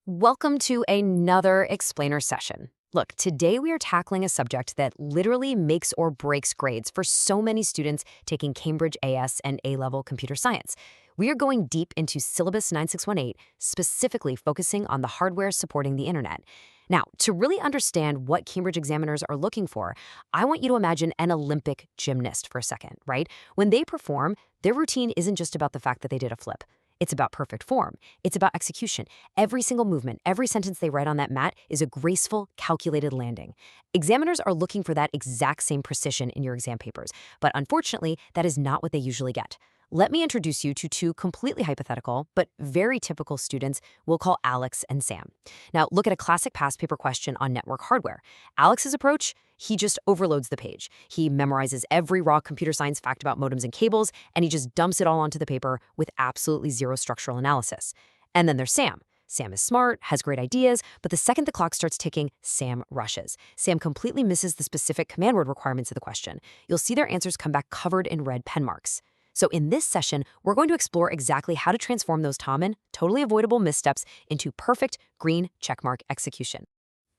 Welcome to another explainer session. Look, today we are tackling a subject that literally makes or breaks grades for so many students taking Cambridge AS and A-level computer science. We are going deep into Syllabus 9618, specifically focusing on the hardware supporting the internet. Now, to really understand what Cambridge examiners are looking for, I want you to imagine an Olympic gymnast for a second, right? When they perform, their routine isn't just about the fact that they did a flip. It's about perfect form. It's about execution. Every single movement, every sentence they write on that mat is a graceful, calculated landing. Examiners are looking for that exact same precision in your exam papers, but unfortunately, that is not what they usually get. Let me introduce you to two completely hypothetical, but very typical students we'll call Alex and Sam. Now, look at a classic past paper question on network hardware. Alex's approach? He just overloads the page. He memorizes every raw computer science fact about modems and cables, and he just dumps it all onto the paper with absolutely zero structural analysis. And then there's Sam. Sam is smart, has great ideas, but the second the clock starts ticking, Sam rushes. Sam completely misses the specific command word requirements of the question. You'll see their answers come back covered in red pen marks. So in this session, we're going to explore exactly how to transform those common, totally avoidable missteps into perfect green checkmark execution.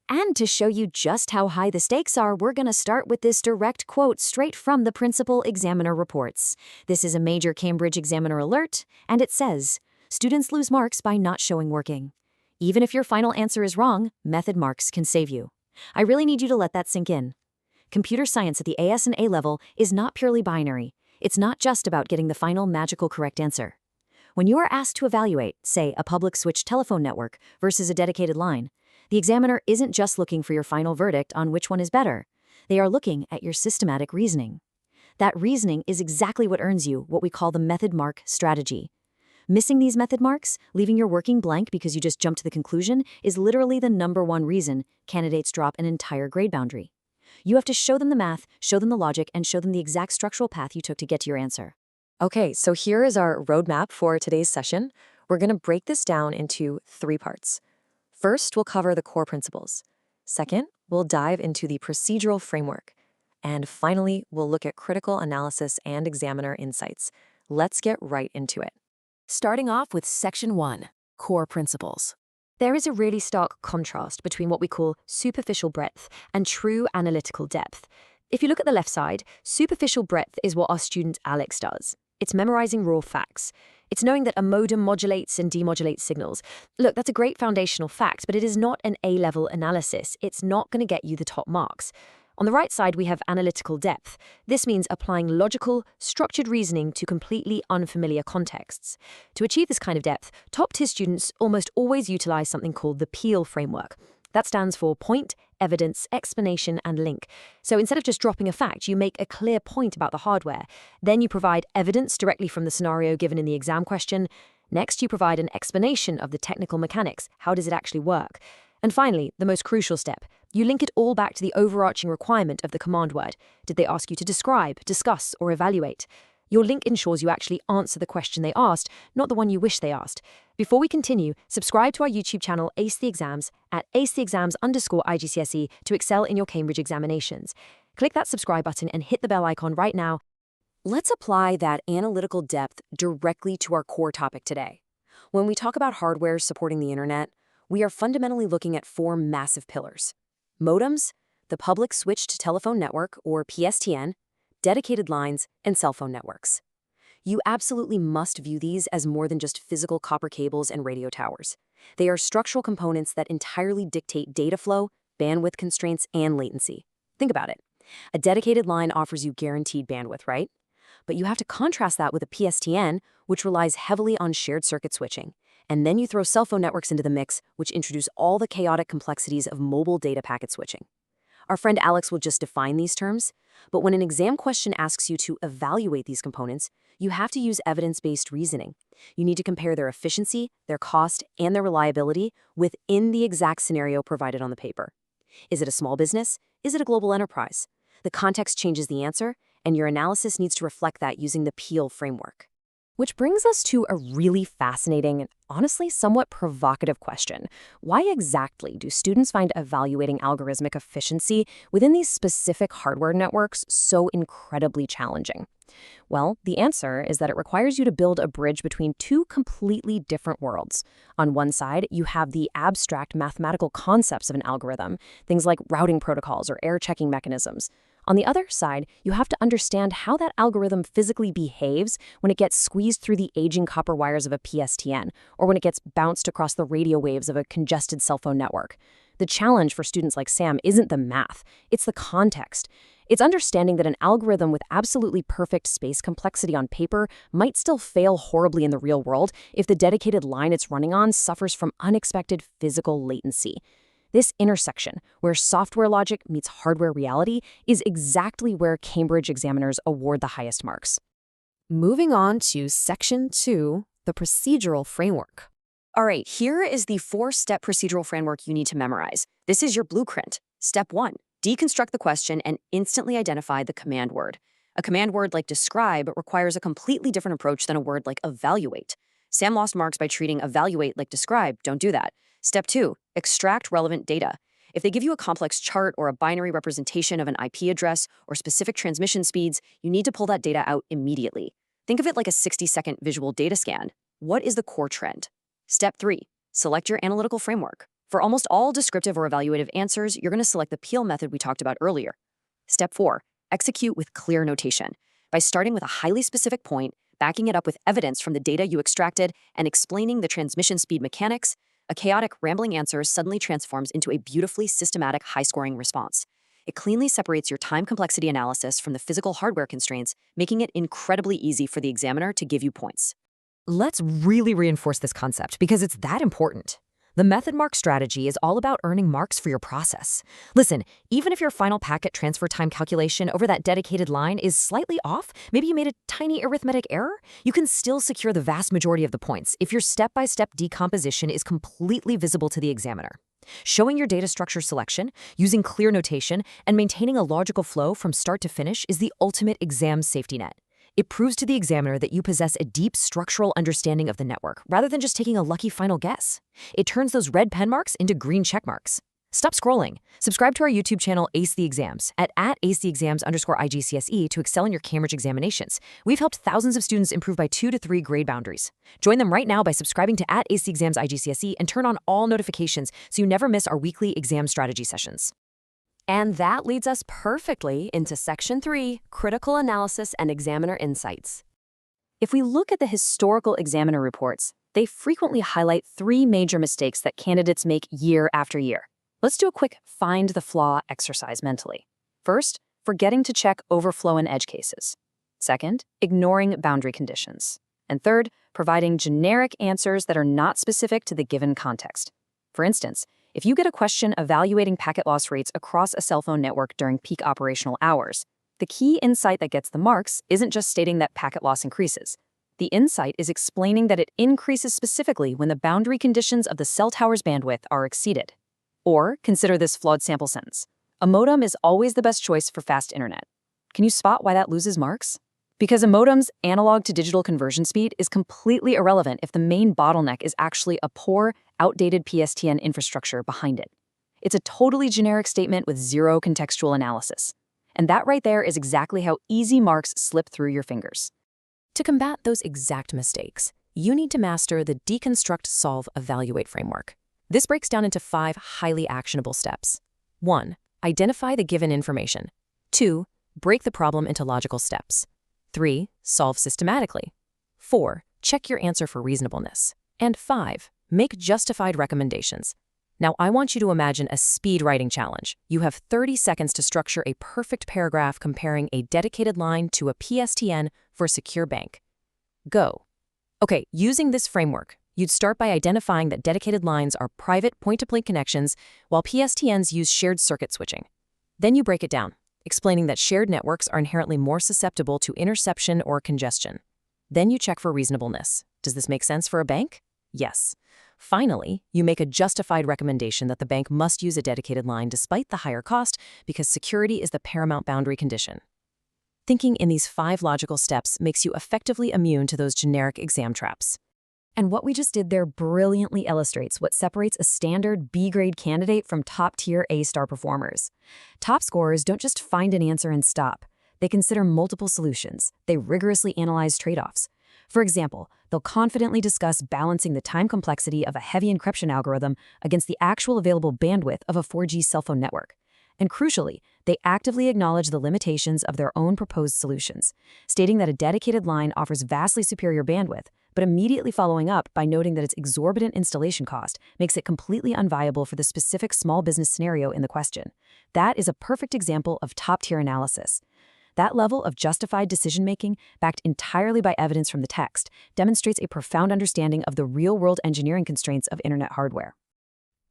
And to show you just how high the stakes are, we're going to start with this direct quote straight from the principal examiner reports. This is a major Cambridge examiner alert, and it says, "Students lose marks by not showing working. Even if your final answer is wrong, method marks can save you." I really need you to let that sink in. Computer science at the AS and A level is not purely binary. It's not just about getting the final magical correct answer. When you are asked to evaluate, say, a public switch telephone network versus a dedicated line, the examiner isn't just looking for your final verdict on which one is better. They are looking at your systematic reasoning. That reasoning is exactly what earns you what we call the method mark strategy. Missing these method marks, leaving your working blank because you just jumped to the conclusion, is literally the #1 reason candidates drop an entire grade boundary. You have to show them the math, show them the logic, and show them the exact structural path you took to get to your answer. Okay, so here is our roadmap for today's session. We're going to break this down into 3 parts. First, we'll cover the core principles. Second, we'll dive into the procedural framework. And finally, we'll look at critical analysis and examiner insights. Let's get right into it. Starting off with Section 1, Core Principles. There is a really stark contrast between what we call superficial breadth and true analytical depth. If you look at the left side, superficial breadth is what our student Alex does. It's memorizing raw facts. It's knowing that a modem modulates and demodulates signals. Look, that's a great foundational fact, but it is not an A-level analysis. It's not going to get you the top marks. On the right side, we have analytical depth. This means applying logical, structured reasoning to completely unfamiliar contexts. To achieve this kind of depth, top-tier students almost always utilize something called the PEEL framework. That stands for point, evidence, explanation, and link. So instead of just dropping a fact, you make a clear point about the hardware. Then you provide evidence directly from the scenario given in the exam question. Next, you provide an explanation of the technical mechanics. How does it actually work? And finally, the most crucial step, you link it all back to the overarching requirement of the command word. Did they ask you to describe, discuss, or evaluate? Your link ensures you actually answer the question they asked, not the one you wish they asked. Before we continue, subscribe to our YouTube channel Ace the Exams at acetheexams_IGCSE to excel in your Cambridge examinations. Click that subscribe button and hit the bell icon right now. Let's apply that analytical depth directly to our core topic today. When we talk about hardware supporting the internet, we are fundamentally looking at 4 massive pillars: modems, the public switched telephone network, or PSTN, dedicated lines, and cell phone networks. You absolutely must view these as more than just physical copper cables and radio towers. They are structural components that entirely dictate data flow, bandwidth constraints, and latency. Think about it. A dedicated line offers you guaranteed bandwidth, right? But you have to contrast that with a PSTN, which relies heavily on shared circuit switching. And then you throw cell phone networks into the mix, which introduce all the chaotic complexities of mobile data packet switching. Our friend Alex will just define these terms, but when an exam question asks you to evaluate these components, you have to use evidence-based reasoning. You need to compare their efficiency, their cost, and their reliability within the exact scenario provided on the paper. Is it a small business? Is it a global enterprise? The context changes the answer, and your analysis needs to reflect that using the PEEL framework. Which brings us to a really fascinating and honestly somewhat provocative question. Why exactly do students find evaluating algorithmic efficiency within these specific hardware networks so incredibly challenging? Well, the answer is that it requires you to build a bridge between two completely different worlds. On one side, you have the abstract mathematical concepts of an algorithm, things like routing protocols or error checking mechanisms. On the other side, you have to understand how that algorithm physically behaves when it gets squeezed through the aging copper wires of a PSTN, or when it gets bounced across the radio waves of a congested cell phone network. The challenge for students like Sam isn't the math, it's the context. It's understanding that an algorithm with absolutely perfect space complexity on paper might still fail horribly in the real world if the dedicated line it's running on suffers from unexpected physical latency. This intersection, where software logic meets hardware reality, is exactly where Cambridge examiners award the highest marks. Moving on to Section 2, the procedural framework. All right, here is the 4-step procedural framework you need to memorize. This is your blueprint. Step 1, deconstruct the question and instantly identify the command word. A command word like describe requires a completely different approach than a word like evaluate. Sam lost marks by treating evaluate like describe. Don't do that. Step 2, extract relevant data. If they give you a complex chart or a binary representation of an IP address or specific transmission speeds, you need to pull that data out immediately. Think of it like a 60-second visual data scan. What is the core trend? Step 3, select your analytical framework. For almost all descriptive or evaluative answers, you're going to select the Peel method we talked about earlier. Step 4, execute with clear notation. By starting with a highly specific point, backing it up with evidence from the data you extracted, and explaining the transmission speed mechanics, a chaotic, rambling answer suddenly transforms into a beautifully systematic, high-scoring response. It cleanly separates your time complexity analysis from the physical hardware constraints, making it incredibly easy for the examiner to give you points. Let's really reinforce this concept because it's that important. The method mark strategy is all about earning marks for your process. Listen, even if your final packet transfer time calculation over that dedicated line is slightly off, maybe you made a tiny arithmetic error, you can still secure the vast majority of the points if your step-by-step decomposition is completely visible to the examiner. Showing your data structure selection, using clear notation, and maintaining a logical flow from start to finish is the ultimate exam safety net. It proves to the examiner that you possess a deep structural understanding of the network, rather than just taking a lucky final guess. It turns those red pen marks into green check marks. Stop scrolling. Subscribe to our YouTube channel, Ace the Exams, at @acetheexams_IGCSE to excel in your Cambridge examinations. We've helped thousands of students improve by 2 to 3 grade boundaries. Join them right now by subscribing to @acetheexams_IGCSE and turn on all notifications so you never miss our weekly exam strategy sessions. And that leads us perfectly into Section 3, Critical Analysis and Examiner Insights. If we look at the historical examiner reports, they frequently highlight 3 major mistakes that candidates make year after year. Let's do a quick find the flaw exercise mentally. First, forgetting to check overflow and edge cases. Second, ignoring boundary conditions. And third, providing generic answers that are not specific to the given context. For instance, if you get a question evaluating packet loss rates across a cell phone network during peak operational hours, the key insight that gets the marks isn't just stating that packet loss increases. The insight is explaining that it increases specifically when the boundary conditions of the cell tower's bandwidth are exceeded. Or consider this flawed sample sentence. A modem is always the best choice for fast internet. Can you spot why that loses marks? Because a modem's analog-to-digital conversion speed is completely irrelevant if the main bottleneck is actually a poor, outdated PSTN infrastructure behind it. It's a totally generic statement with zero contextual analysis. And that right there is exactly how easy marks slip through your fingers. To combat those exact mistakes, you need to master the Deconstruct, Solve, Evaluate framework. This breaks down into 5 highly actionable steps. 1. Identify the given information. 2. Break the problem into logical steps. 3. Solve systematically. 4. Check your answer for reasonableness. And 5. Make justified recommendations. Now, I want you to imagine a speed writing challenge. You have 30 seconds to structure a perfect paragraph comparing a dedicated line to a PSTN for a secure bank. Go. Okay, using this framework, you'd start by identifying that dedicated lines are private point-to-point connections, while PSTNs use shared circuit switching. Then you break it down, explaining that shared networks are inherently more susceptible to interception or congestion. Then you check for reasonableness. Does this make sense for a bank? Yes. Finally, you make a justified recommendation that the bank must use a dedicated line despite the higher cost because security is the paramount boundary condition. Thinking in these 5 logical steps makes you effectively immune to those generic exam traps. And what we just did there brilliantly illustrates what separates a standard B-grade candidate from top-tier A-star performers. Top scorers don't just find an answer and stop. They consider multiple solutions. They rigorously analyze trade-offs. For example, they'll confidently discuss balancing the time complexity of a heavy encryption algorithm against the actual available bandwidth of a 4G cell phone network. And crucially, they actively acknowledge the limitations of their own proposed solutions, stating that a dedicated line offers vastly superior bandwidth, but immediately following up by noting that its exorbitant installation cost makes it completely unviable for the specific small business scenario in the question. That is a perfect example of top-tier analysis. That level of justified decision-making, backed entirely by evidence from the text, demonstrates a profound understanding of the real-world engineering constraints of internet hardware.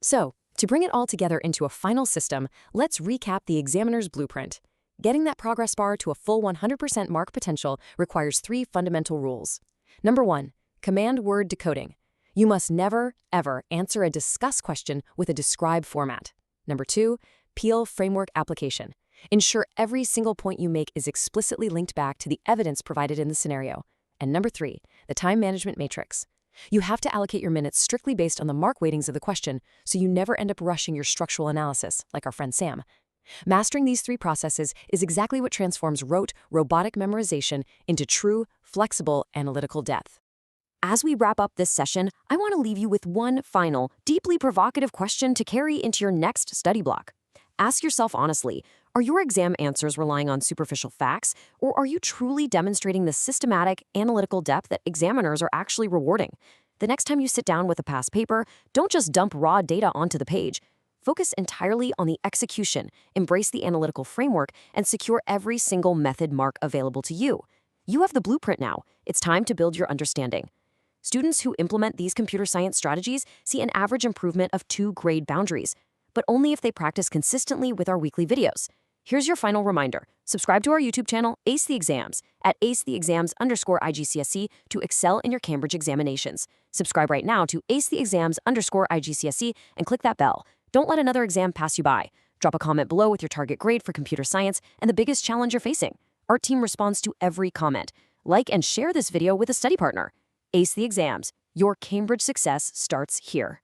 So, to bring it all together into a final system, let's recap the examiner's blueprint. Getting that progress bar to a full 100% mark potential requires 3 fundamental rules. Number 1, command word decoding. You must never, ever answer a discuss question with a describe format. Number 2, Peel framework application. Ensure every single point you make is explicitly linked back to the evidence provided in the scenario. And number 3, the time management matrix. You have to allocate your minutes strictly based on the mark weightings of the question, so you never end up rushing your structural analysis, like our friend Sam. Mastering these 3 processes is exactly what transforms rote, robotic memorization into true, flexible, analytical depth. As we wrap up this session, I want to leave you with one final, deeply provocative question to carry into your next study block. Ask yourself honestly, are your exam answers relying on superficial facts, or are you truly demonstrating the systematic, analytical depth that examiners are actually rewarding? The next time you sit down with a past paper, don't just dump raw data onto the page. Focus entirely on the execution, embrace the analytical framework, and secure every single method mark available to you. You have the blueprint now. It's time to build your understanding. Students who implement these computer science strategies see an average improvement of 2 grade boundaries, but only if they practice consistently with our weekly videos. Here's your final reminder. Subscribe to our YouTube channel, Ace the Exams, at acetheexams_IGCSE to excel in your Cambridge examinations. Subscribe right now to acetheexams_IGCSE and click that bell. Don't let another exam pass you by. Drop a comment below with your target grade for computer science and the biggest challenge you're facing. Our team responds to every comment. Like and share this video with a study partner. Ace the Exams. Your Cambridge success starts here.